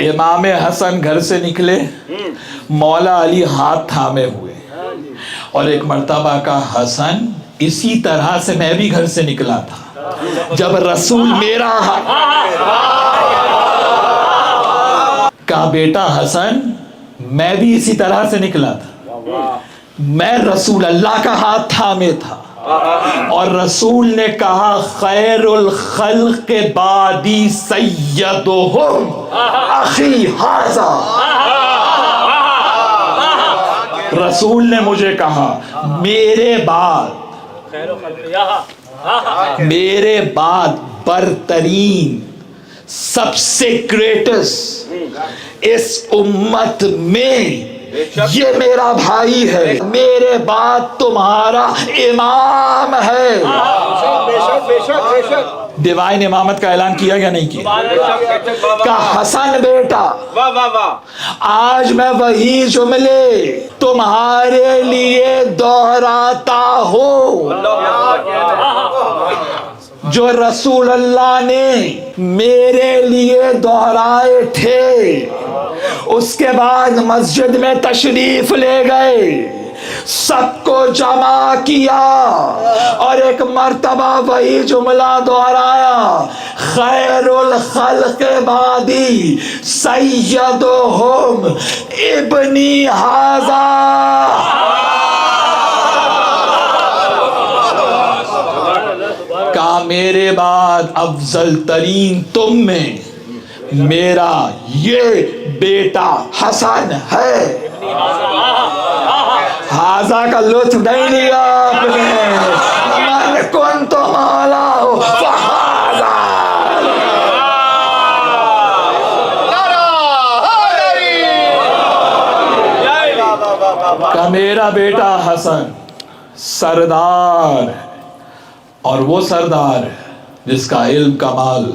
امام حسن گھر سے نکلے، مولا علی ہاتھ تھامے ہوئے، اور ایک مرتبہ کا حسن اسی طرح سے میں بھی گھر سے نکلا تھا، جب رسول میرا کہا بیٹا حسن میں بھی اسی طرح سے نکلا تھا، میں رسول اللہ کا ہاتھ تھامے تھا، اور رسول نے کہا خیر الخلق بعدی سیدہم اخی ھذا، رسول نے مجھے کہا میرے بعد برترین سب سے گریٹسٹ اس امت میں یہ میرا بھائی ہے، میرے بعد تمہارا امام ہے۔ ڈیوائن امامت کا اعلان کیا یا نہیں کیا؟ کہ حسن بیٹا آج میں وہی جملے تمہارے لیے دہراتا ہوں جو رسول اللہ نے میرے لیے دہرائے تھے۔ اس کے بعد مسجد میں تشریف لے گئے، سب کو جمع کیا اور ایک مرتبہ وہی جملہ دہرایا، خیر الخلق بعدی سیدہم ابنی ھذا، کہا میرے بعد افضل ترین تم میں میرا یہ بیٹا حسن ہے۔ ھذا کا لطف نہیں لیا آپ نے، من کنت مولاہ فھذا، کہ میرا بیٹا حسن سردار، اور وہ سردار جس کا علم کمال